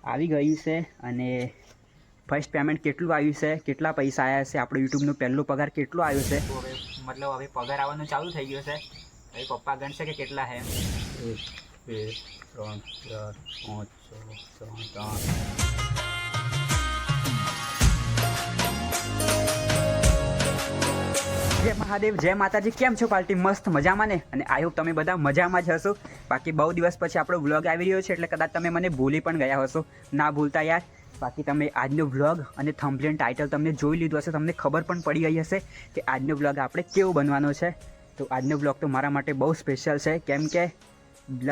આવી ગયું છે અને ફર્સ્ટ પેમેન્ટ કેટલું આવ્યું છે, કેટલા પૈસા આવ્યા છે, આપણો યુટ્યુબનો પહેલો પગાર કેટલો આવ્યો છે, તો હવે મતલબ હવે પગાર આવવાનું ચાલુ થઈ ગયો છે. હવે પપ્પા ગણશે કે કેટલા છે. 1 2 3 4 5 6 7 8. જય મહાદેવ, જય માતાજી. કેમ છો પાર્ટી? મસ્ત મજામાં ને? અને આઈ હોપ તમે બધા મજામાં જ હશો. બાકી બહુ દિવસ પછી આપણો વ્લોગ આવી રહ્યો છે એટલે કદાચ તમે મને ભૂલી પણ ગયા હશો. ના ભૂલતા યાર. બાકી તમે આજનો વ્લોગ અને થંબનેલ ટાઇટલ તમને જોઈ લીધું હશે, તમને ખબર પણ પડી ગઈ હશે કે આજનો વ્લોગ આપણે કેવો બનવાનો છે. તો આજનો વ્લોગ તો મારા માટે બહુ સ્પેશિયલ છે, કેમ કે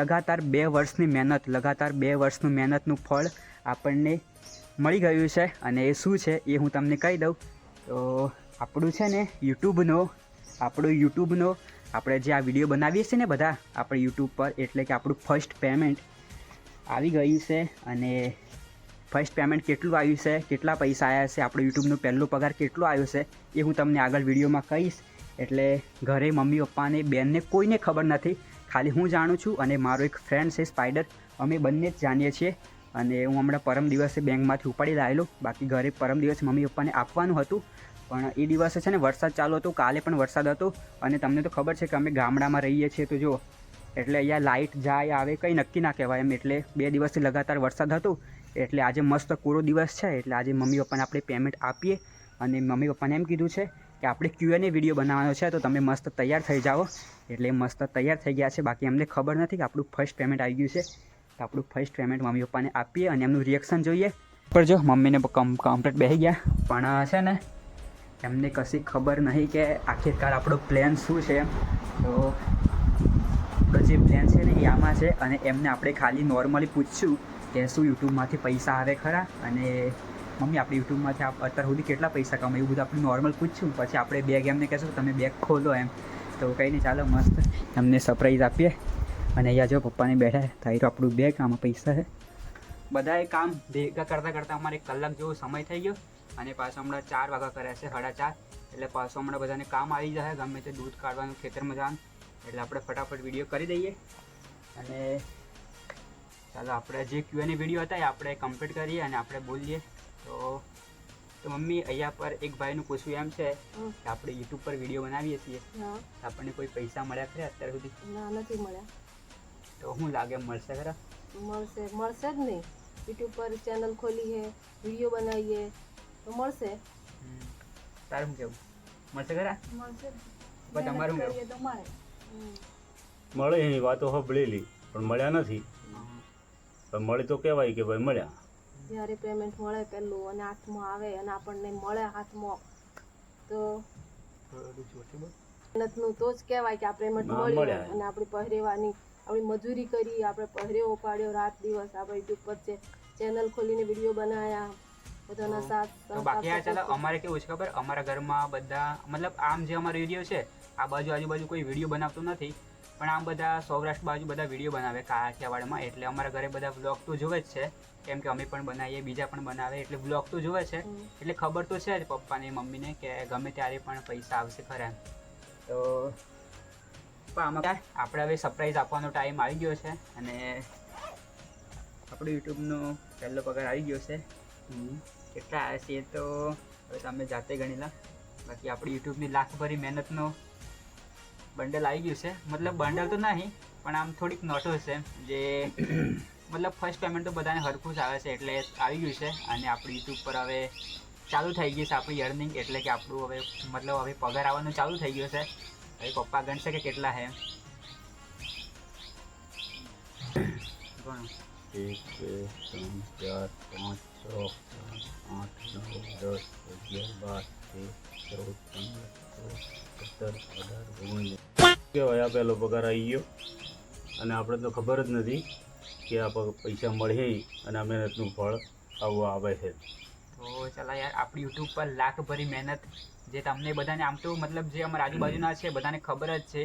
લગાતાર 2 વર્ષની મહેનત, લગાતાર 2 વર્ષનું મહેનતનું ફળ આપણને મળી ગયું છે. અને એ શું છે એ હું તમને કહી દઉં. તો આપણું છે ને યુટ્યુબનો આપણે જે આ વિડીયો બનાવીએ છીએ ને બધા આપણે યુટ્યુબ પર, એટલે કે આપણું ફર્સ્ટ પેમેન્ટ આવી ગયું છે. અને ફર્સ્ટ પેમેન્ટ કેટલું આવ્યું છે, કેટલા પૈસા આવ્યા છે, આપણો યુટ્યુબનો પહેલો પગાર કેટલો આવ્યો છે એ હું તમને આગળ વિડીયોમાં કહીશ. એટલે ઘરે મમ્મી પપ્પાને બેનને કોઈને ખબર નથી, ખાલી હું જાણું છું અને મારો એક ફ્રેન્ડ છે સ્પાઈડર, અમે બંને જ જાણીએ છીએ. અને હું હમણાં પરમ દિવસે બેંકમાંથી ઉપાડી લાવેલો. બાકી ઘરે પરમ દિવસે મમ્મી પપ્પાને આપવાનું હતું, પણ એ દિવસે છે ને વરસાદ ચાલુ હતો, કાલે પણ વરસાદ હતો. અને તમને તો ખબર છે કે અમે ગામડામાં રહીએ છીએ, તો જો એટલે અહીંયા લાઇટ જાય આવે કંઈ નક્કી ના કહેવાય એમ. એટલે 2 દિવસથી લગાતાર વરસાદ હતો, એટલે આજે મસ્ત કોરો દિવસ છે, એટલે આજે મમ્મી પપ્પાને આપણે પેમેન્ટ આપીએ. અને મમ્મી પપ્પાને એમ કીધું છે કે આપણે Q&A વિડીયો બનાવવાનો છે, તો તમે મસ્ત તૈયાર થઈ જાઓ. એટલે મસ્ત તૈયાર થઈ ગયા છે. બાકી એમને ખબર નથી કે આપણું ફર્સ્ટ પેમેન્ટ આવી ગયું છે. તો આપણું ફર્સ્ટ પેમેન્ટ મમ્મી પપ્પાને આપીએ અને એમનું રિએક્શન જોઈએ. પણ જો મમ્મીને કમ્પ્લીટ બેસી ગયા, પણ છે ને એમને કશી ખબર નહીં કે આખિરકાર આપણો પ્લાન શું છે. તો આપણો જે પ્લાન છે ને એ આમાં છે. અને એમને આપણે ખાલી નોર્મલી પૂછશું કે શું યુટ્યુબમાંથી પૈસા આવે ખરા, અને મમ્મી આપણે યુટ્યુબમાંથી અત્યાર સુધી કેટલા પૈસા કમાય, એવું બધું આપણે નોર્મલ પૂછશું. પછી આપણે બેગ એમને કહેશું તમે બેગ ખોલો એમ. તો કંઈ નહીં, ચાલો મસ્ત એમને સરપ્રાઈઝ આપીએ. અને અહીંયા જો પપ્પાને બેઠા થાય તો આપણું બેગ, આમાં પૈસા છે. બધાએ કામ ભેગા કરતાં કરતાં અમારે 1 કલાક જેવો સમય થઈ ગયો. અને પાછો હમણાં 4 વાગ્યા કર્યા છે, 4:30. એટલે પાછો હમણાં બધાને કામ આવી જાય, ગમે તે દૂધ કાઢવાનું, ખેતરમાં જવાનું. એટલે આપણે ફટાફટ વિડીયો કરી દઈએ. અને ચાલો આપણે જે Q&A વિડીયો હતા એ આપણે કમ્પ્લીટ કરીએ અને આપણે બોલીએ. તો મમ્મી, અહીંયા પર એક ભાઈનું પૂછવું એમ છે કે આપણે યુટ્યુબ પર વિડીયો બનાવીએ છીએ, આપણને કોઈ પૈસા મળ્યા ખરા અત્યાર સુધી? ના, નથી મળ્યા. તો શું લાગે, મળશે ખરા? મળશે જ નહીં. યુટ્યુબ પર ચેનલ ખોલી છે, વિડીયો બનાવીએ તો મળશે. તારું કેવું, મળશે ખરા? મળશે. પણ તમારું કેવું? મળે એની વાતો સાંભળેલી પણ મળ્યા નથી. પણ મળે તો કહેવાય કે ભાઈ મળ્યા. જ્યારે પેમેન્ટ મળે પહેલું અને હાથમાં આવે અને આપણને મળે હાથમાં, તો મહેનતનું તો જ કહેવાય કે આ પેમેન્ટ મળ્યું. અને આપણી પહેરેવાની, આપણી મજૂરી કરી, આપણે પહેરેવો પાડ્યો રાત દિવસ, આપણે યુટ્યુબ પર ચેનલ ખોલીને વિડીયો બનાવ્યા બધાના સાથ. તો બાકી આ ચાલો અમારે કેવું છે ખબર, અમારા ઘરમાં બધા મતલબ આમ જે અમારો એરિયો છે આ બાજુ આજુબાજુ કોઈ વિડીયો બનાવતું નથી, પણ આમ બધા સૌરાષ્ટ્ર બાજુ બધા વિડીયો બનાવે કાઠિયાવાડમાં. એટલે અમારા ઘરે બધા વ્લોગ તો જોવે જ છે, કેમ કે અમે પણ બનાવીએ, બીજા પણ બનાવે, એટલે વ્લોગ તો જોવે છે. એટલે ખબર તો છે જ પપ્પાને મમ્મીને કે ગમે ત્યારે પણ પૈસા આવશે ખરા. તો આમાં આપણે હવે સરપ્રાઈઝ આપવાનો ટાઈમ આવી ગયો છે. અને આપણો યુટ્યુબનો પહેલો પગાર આવી ગયો છે. કેટલા આવ્યા છે એ તો હવે તમે જાતે ગણી લો. બાકી આપણી યુટ્યુબની લાખભરી મહેનતનો બંડલ આવી ગયું છે. મતલબ બંડલ તો નહીં, પણ આમ થોડીક નોટો છે, જે મતલબ ફર્સ્ટ પેમેન્ટ તો બધાને હરખું જ આવે છે એટલે આવી ગયું છે. અને આપણી યુટ્યુબ પર હવે ચાલુ થઈ ગઈ છે આપણી અર્નિંગ, એટલે કે આપણું હવે મતલબ હવે પગાર આવવાનું ચાલુ થઈ ગયો છે. હવે પપ્પા ગણશે કે કેટલા છે. 1 2 3 4 5 6 7 8 9 10 11 12 13 14 15 16 17 18 19 કહેવાય આ પહેલો પગાર આવી ગયો. અને આપણે તો ખબર જ નથી કે આ પૈસા મળે અને આ મહેનતનું ફળ આવું આવે છે. તો ચાલો યાર, આપણી યુટ્યુબ પર લાખભરી મહેનત, જે તમને બધાને આમ તો મતલબ જે અમારા આજુબાજુના છે બધાને ખબર જ છે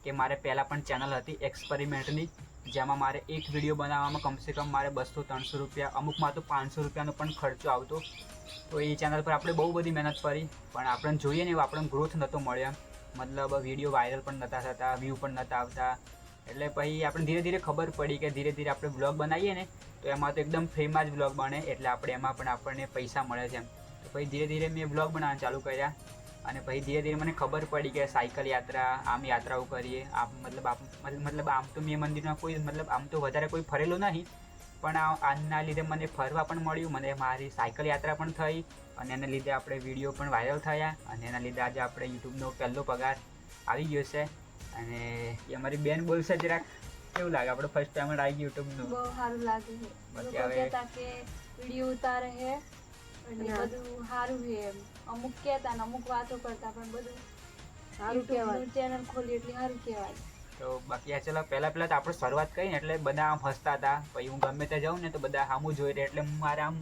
કે મારે પહેલાં પણ ચેનલ હતી એક્સપેરિમેન્ટની, જેમાં મારે એક વિડીયો બનાવવામાં કમસે કમ મારે 200-300 રૂપિયા, અમુકમાં તો 500 રૂપિયાનો પણ ખર્ચો આવતો. તો એ ચેનલ પર આપણે બહુ બધી મહેનત કરી, પણ આપણને જોઈએ ને એવું આપણને ગ્રોથ નહોતો મળ્યો. મતલબ વિડીયો વાયરલ પણ નહોતા થતા, વ્યૂ પણ નહોતા આવતા, એટલે પછી આપણે ધીરે ધીરે ખબર પડી કે ધીરે ધીરે આપણે બ્લોગ બનાવીએ ને તો એમાં તો એકદમ ફ્રીમાં જ બ્લોગ બને, એટલે આપણે એમાં પણ આપણને પૈસા મળે છે એમ. તો પછી ધીરે ધીરે મેં બ્લોગ બનાવવાનું ચાલુ કર્યા, અને પછી ધીરે ધીરે મને ખબર પડી કે સાયકલ યાત્રા, આમ યાત્રાઓ કરીએ. મતલબ આમ તો મેં મંદિરમાં કોઈ આમ તો વધારે કોઈ ફરેલું નહીં, પણ આના લીધે મને ફરવા પણ મળ્યું, મને મારી સાયકલ યાત્રા પણ થઈ, અને એના લીધે આપણે વિડીયો પણ વાયરલ થયા, અને એના લીધે આજે આપણે યુટ્યુબનો પહેલો પગાર આવી ગયો છે. અને એ અમારી બેન બોલશે જરાક કેવું લાગે આપણે ફર્સ્ટ પેમેન્ટ આવી ગયું યુટ્યુબનું? બહુ સારું લાગે છે. બાકી લોકો હવે કહેતા કે વિડીયો ઉતારે છે અને બધું સારું છે એમ. અમુક કહેતા ને અમુક વાતો કરતા, પણ બધું સારું કહેવાય. ચેનલ ખોલી એટલે સારું કહેવાય. તો બાકી આ ચલો પહેલા તો આપણે શરૂઆત કરી ને એટલે બધા આમ હસતા હતા. પછી હું ગમે ત્યાં જાઉં ને તો બધા સામું જોઈ રહે, એટલે મારે આમ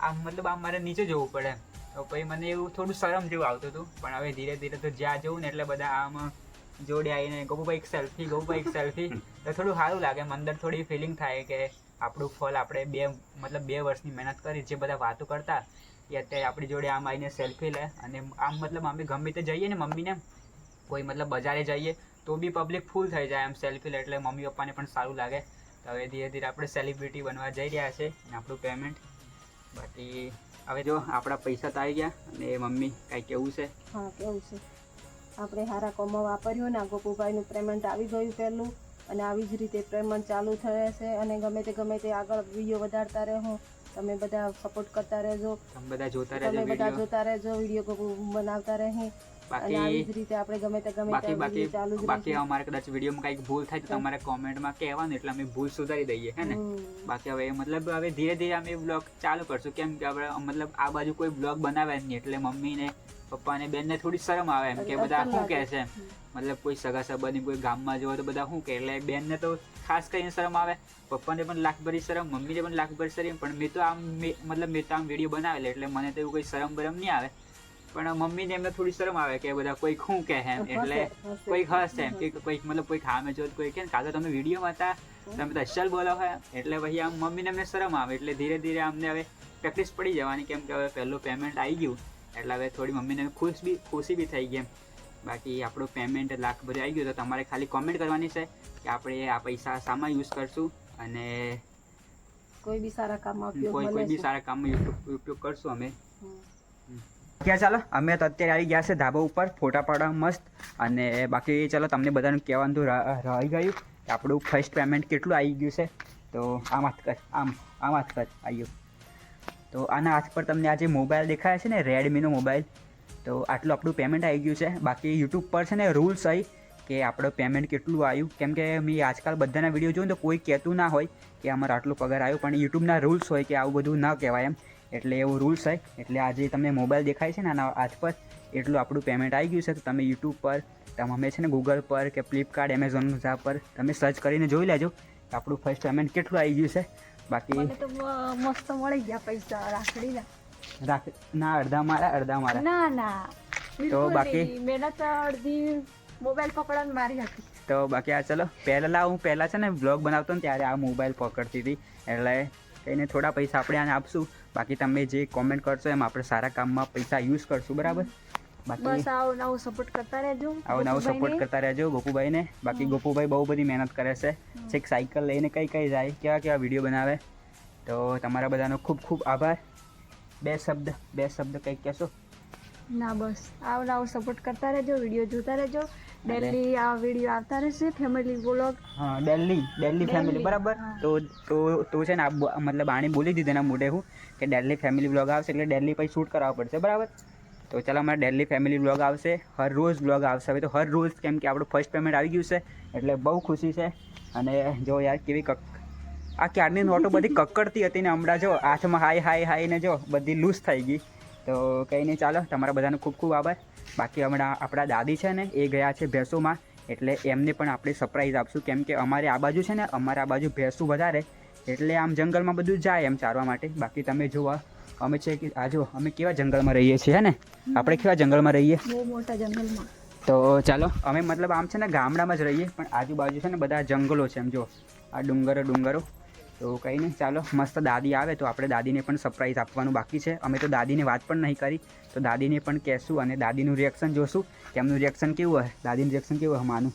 આમ મારે નીચે જવું પડે. તો પછી મને એવું થોડું શરમ જેવું આવતું હતું, પણ હવે ધીરે ધીરે તો જ્યાં જવું ને એટલે બધા આમ જોડે આવીને ગોપુભાઈ એક સેલ્ફી, ગોપુભાઈ એક સેલ્ફી, તો થોડું સારું લાગે. અંદર થોડી ફિલિંગ થાય કે આપણું ફળ આપણે 2 વર્ષની મહેનત કરી, જે બધા વાતો કરતા એ અત્યારે આપણી જોડે આમ આવીને સેલ્ફી લે. અને આમ અમે ગમે તે જઈએ ને મમ્મીને કોઈ બજારે જઈએ તો બી પબ્લિક ફૂલ થઈ જાય એમ સેલ્ફી લે, એટલે મમ્મી પપ્પાને પણ સારું લાગે. તો હવે ધીરે ધીરે આપણે સેલિબ્રિટી બનવા જઈ રહ્યા છે, અને આપણું પેમેન્ટ બાકી હવે જો આપણા પૈસા તો આવી ગયા. અને મમ્મી કાંઈ કેવું છે? હા, કેવું છે, આપણે સારા કોમમાં વાપર્યું ને ગોપુભાઈનું પેમેન્ટ આવી ગયું પહેલું, અને આવી જ રીતે પેમેન્ટ ચાલુ થશે. અને ગમે તે આગળ વિડીયો વધારતા રહો, તમે બધા સપોર્ટ કરતા રહેજો, તમે બધા જોતા રહેજો વિડીયો ગોપુ બનાવતા રહે. અને આવી જ રીતે આપણે ગમે તે ચાલુ જ બાકી અમારે કદાચ વિડીયોમાં કંઈક ભૂલ થાય તો તમારે કોમેન્ટમાં કહેવાનું, એટલે અમે ભૂલ સુધારી દઈએ હે ને. બાકી હવે હવે ધીરે ધીરે અમે બ્લોગ ચાલુ કરશું, કેમ કે આપણે આ બાજુ કોઈ બ્લોગ બનાવે નહીં, એટલે મમ્મીને પપ્પાને બેનને થોડી શરમ આવે એમ કે બધા શું કહે છે, કોઈ સગા સંબંધી કોઈ ગામમાં જવો તો બધા શું કહે, એટલે બેનને તો ખાસ કરીને શરમ આવે, પપ્પાને પણ લાખભરી શરમ, મમ્મીને પણ લાખભરી શરમ. પણ મેં તો આમ વિડીયો બનાવેલા, એટલે મને તો એવું કોઈ શરમ બરમ નહીં આવે. પણ મમ્મીને એમને થોડી શરમ આવે કે બધા કોઈ શું કહે એમ, એટલે કોઈ હસે એમ કે કોઈ કોઈ ખામે જો કોઈ કે કાકા તમે વિડીયોમાં હતા, તમે તો અસલ બોલો હોય, એટલે પછી આમ મમ્મીને એમને શરમ આવે. એટલે ધીરે ધીરે અમને હવે પ્રેક્ટિસ પડી જવાની, કેમ કે હવે પહેલું પેમેન્ટ આવી ગયું, એટલે હવે થોડી મમ્મીને ખુશી બી થઈ ગઈ એમ. બાકી આપણું પેમેન્ટ લાખભરી આવી ગયું, તો તમારે ખાલી કોમેન્ટ કરવાની છે કે આપણે આ પૈસા શામાં યુઝ કરશું, અને કોઈ બી સારા કામમાં ઉપયોગ કરશું અમે. ક્યાં ચાલો અમે તો અત્યારે આવી ગયા છે ધાબા ઉપર ફોટા પાડવા મસ્ત. અને બાકી ચાલો તમને બધાનું કહેવાનું તો રહી ગયું કે આપણું ફર્સ્ટ પેમેન્ટ કેટલું આવી ગયું છે. તો આમ હાથ કર, આમ હાથ કર, આવ્યું. તો આના હાથ પર તમને આ જે મોબાઈલ દેખાય છે ને, રેડમીનો મોબાઈલ, તો આટલું આપણું પેમેન્ટ આવી ગયું છે. બાકી યુટ્યુબ પર છે ને રૂલ્સ હોય કે આપણું પેમેન્ટ કેટલું આવ્યું, કેમ કે મેં આજકાલ બધાના વિડીયો જોઉં તો કોઈ કહેતું ના હોય કે અમારો આટલો પગાર આવ્યો, પણ યુટ્યુબના રૂલ્સ હોય કે આવું બધું ન કહેવાય એમ, એટલે એવું રૂલ્સ હોય. એટલે આજે તમને મોબાઈલ દેખાય છે ને આના હાથ પર, એટલું આપણું પેમેન્ટ આવી ગયું છે. તો તમે યુટ્યુબ પર તમે છે ને ગૂગલ પર કે ફ્લિપકાર્ટ, એમેઝોન પર તમે સર્ચ કરીને જોઈ લેજો કે આપણું ફર્સ્ટ પેમેન્ટ કેટલું આવી ગયું છે. બાકી મસ્ત મળી ગયા પૈસા રાખડીના. ના અડધા મારા ના તો બાકી મહેનત અડધી મોબાઈલ પકડવાની મારી હતી. તો બાકી આ ચલો હું પહેલા છે ને બ્લોગ બનાવતો ને ત્યારે આ મોબાઈલ પકડતી હતી, એટલે કહીને થોડા પૈસા આપણે આને આપશું. બાકી તમે જે કોમેન્ટ કરશો એમ આપણે સારા કામમાં પૈસા યુઝ કરશું, બરાબર? બસ આવો નવો સપોર્ટ કરતા રહેજો ગોપુભાઈને. બાકી ગોપુભાઈ બહુ બધી મહેનત કરે છે, છેક સાયકલ લઈને કઈ જાય, કેવા વિડીયો બનાવે. તો તમારા બધાનો ખૂબ ખૂબ આભાર. બે શબ્દ કંઈક કહેશો? ના બસ આવો સપોર્ટ કરતા રહેજો, વિડીયો જોતા રહેજો. ડેલી આ વિડીયો આવતા રહેશે, ફેમિલી વ્લોગ. હા, ડેલી ફેમિલી, બરાબર. તો છે ને આણી બોલી દીધી એના મોઢે હું કે ડેલી ફેમિલી વ્લોગ આવશે, એટલે ડેલી પછી શૂટ કરાવવા પડશે, બરાબર? તો ચાલો અમારે ડેલી ફેમિલી વ્લોગ આવશે, હર રોજ વ્લોગ આવશે. હવે તો હર રોજ, કેમ કે આપણું ફર્સ્ટ પેમેન્ટ આવી ગયું છે, એટલે બહુ ખુશી છે. અને જો યાર કેવી આ ક્યારની નોટો બધી કક્કડતી હતી ને હમણાં જો હાથમાં હાઈ ને જો બધી લૂઝ થઈ ગઈ. તો કંઈ નહીં, ચાલો તમારા બધાનો ખૂબ ખૂબ આભાર. બાકી હમણાં આપણા દાદી છે ને એ ગયા છે ભેંસોમાં, એટલે એમને પણ આપણે સરપ્રાઈઝ આપશું, કેમ કે અમારે આ બાજુ છે ને અમારા બાજુ ભેંસું વધારે, એટલે આમ જંગલમાં બધું જાય એમ ચારવા માટે. બાકી તમે જોવા અમે છે કે અમે કેવા જંગલમાં રહીએ છીએ, હે ને? આપણે કેવા જંગલમાં રહીએ? બહુ મોટા જંગલમાં. તો ચાલો અમે આમ છે ને ગામડામાં જ રહીએ, પણ આજુબાજુ છે ને બધા જંગલો છે એમ, જો આ ડુંગરો. તો કંઈ નહીં, ચાલો મસ્ત દાદી આવે તો આપણે દાદીને પણ સરપ્રાઈઝ આપવાનું બાકી છે. અમે તો દાદીને વાત પણ નહીં કરી, તો દાદીને પણ કહેશું અને દાદીનું રિએક્શન જોશું, કે એમનું રિએક્શન કેવું હોય, દાદીનું રિએક્શન કેવું હોય માનું.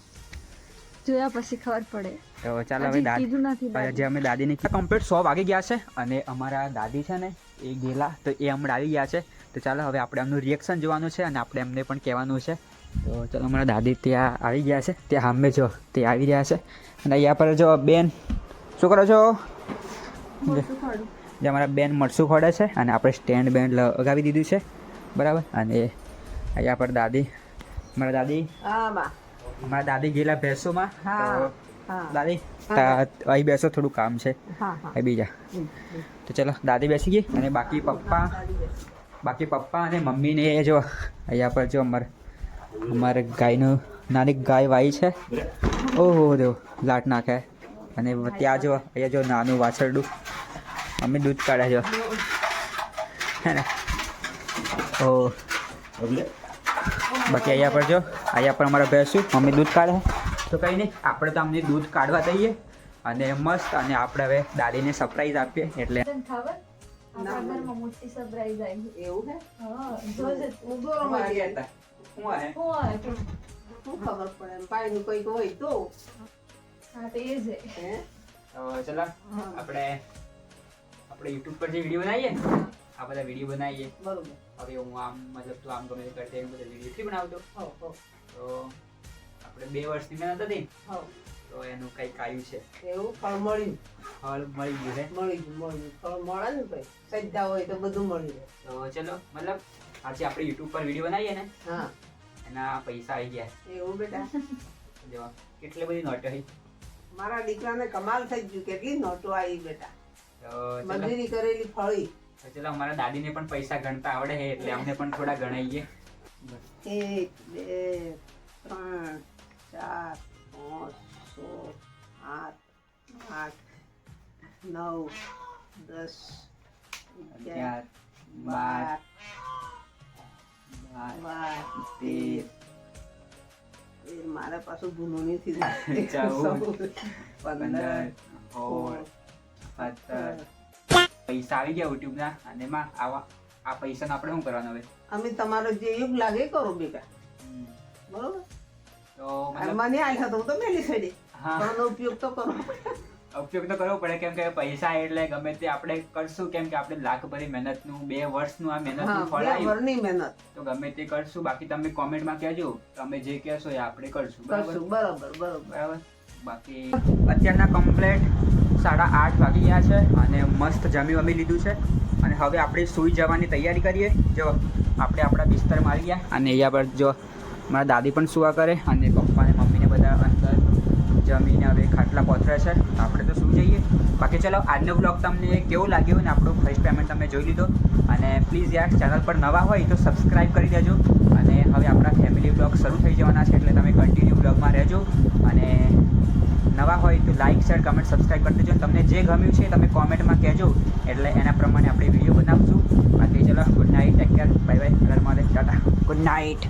જોયા પછી ખબર પડે. તો ચાલો હવે હજી દાદી કીધું નથી દાદી. જે અમે દાદીને કમ્પ્લીટ 100 વાગી ગયા છે અને અમારા દાદી છે ને એ ગયેલા તો એ હમણાં આવી ગયા છે. તો ચાલો હવે આપણે એમનું રિએક્શન જોવાનું છે અને આપણે એમને પણ કહેવાનું છે. તો ચાલો અમારા દાદી ત્યાં આવી ગયા છે. ત્યાં સામે જો તે આવી રહ્યા છે અને અહીંયા પર જો બેન શું કરો છો? મોટું ખોડું. જે અમારા બેન મરસું ખોડે છે અને આપણે સ્ટેન્ડ બેન્ડ લગાવી દીધું છે બરાબર. અને અહીંયા પર દાદી અમારા દાદી ગયેલા ભેંસોમાં. તો દાદી અહીં બેસો, થોડું કામ છે અહીં બીજા. તો ચલો દાદી બેસી ગઈ અને બાકી પપ્પા અને મમ્મીને જો અહીંયા પર જો અમારે ગાયનું નાની ગાય વાઈ છે. ઓહો જો લાટ નાખે. અને ત્યાં જો અહીંયા જો નાનું વાછરડું અમે દૂધ કાઢે જો હે ને. ઓહ બાકી અહીંયા પર જો અહીંયા પર અમારા ભેંસું મમ્મી દૂધ કાઢે. તો કંઈ નહીં, આપણે તો અમને દૂધ કાઢવા દઈએ અને મસ્ત. અને આપણે હવે દાદીને સરપ્રાઈઝ આપીએ એટલે તને ખબર આપણા ઘરમાં મોટી સરપ્રાઈઝ આવી. એવું હે? હા જોજે. ઉભો રહો મારી. હું આવે શું હોય તો? શું ખબર પડે એમ પાણીનું કંઈક હોય તો હા તો એ જ હે. હે તો ચલો આપણે યુટ્યુબ પર જે વિડીયો બનાવીએ ને આ બધા વિડીયો બનાવીએ. બરોબર. હવે હું આમ મતલબ તું આમ ગમે તે કરતે એમ બધા વિડીયો થી બનાવતો. તો આપણે 2 વર્ષની મહેનત હતી તો એનું કંઈક આવ્યું છે. એવું ફળ મળ્યું. ફળ મળી ગયું છે. મળ્યું ફળ મળે ને ભાઈ. સજ્જા હોય તો બધું મળી જાય. તો ચલો મતલબ આજે આપણે યુટ્યુબ પર વિડીયો બનાવીએ ને હા એના પૈસા આવી ગયા. એવું બેટા. જો કેટલી બધી નોટો આવી. મારા દીકરાને કમાલ થઈ ગયું. કેટલી નોટો આવી બેટા. તો ચલો મજૂરી કરેલી ફળી. તો ચલો અમારા દાદીને પણ પૈસા ગણતા આવડે છે એટલે અમને પણ થોડા ગણાઈએ. 1 2 3 4 5 6 8 9 10 11 12 13 મારા પાછું ભૂલું નથી. 14 15 16 પૈસા આવી ગયા યુટ્યુબ ના. અને એમાં આ પૈસા આપણે શું કરવાનું હવે? અમે તમારો જે યોગ લાગે કરો બેટા. બરોબર. તો મતલબ મને આલ્યા તો હું તો મેલી છોડી. હા આનો ઉપયોગ તો કરો. ઉપયોગ તો કરવો પડે કેમ કે પૈસા એટલે ગમે તે આપણે કરશું. કેમ કે આપણે લાખ ભરી મહેનતનું 2 વર્ષનું આ મહેનતનું ફળ આવ્યું વરની મહેનત તો ગમે તે કરશું. બાકી તમે કોમેન્ટમાં કહેજો, તમે જે કહેશો એ આપણે કરશું. કરશું. બરાબર બરાબર. બરાબર. બાકી અત્યારના કમ્પ્લેટ 8:30 વાગી ગયા છે અને મસ્ત જમી લીધું છે અને હવે આપણે સૂઈ જવાની તૈયારી કરીએ. જો આપણે આપણા બિસ્તરમાં આવી ગયા અને અહીંયા પર જો મારા દાદી પણ સુવા કરે અને પપ્પા અને મમ્મીને બધા અંદર જમીને હવે ખાટલા પોથરે છે. આપણે તો સૂઈ જઈએ. બાકી ચલો આજનો બ્લોગ તમને કેવો લાગ્યો ને આપણો ફર્સ્ટ પેમેન્ટ તમે જોઈ લીધો. અને પ્લીઝ યાર ચેનલ પર નવા હોય તો સબસ્ક્રાઈબ કરી દેજો. અને હવે આપણા ફેમિલી બ્લોગ શરૂ થઈ જવાના છે એટલે તમે કન્ટિન્યુ બ્લોગમાં રહેજો. અને નવા હોય તો લાઇક શેર કમેન્ટ સબસ્ક્રાઈબ કરી દેજો. તમને જે ગમ્યું છે તમે કોમેન્ટમાં કહેજો એટલે એના પ્રમાણે આપણે વિડીયો બનાવશું. બાકી ચલો good night, take care, bye bye, Har Mahadev, tata, good night.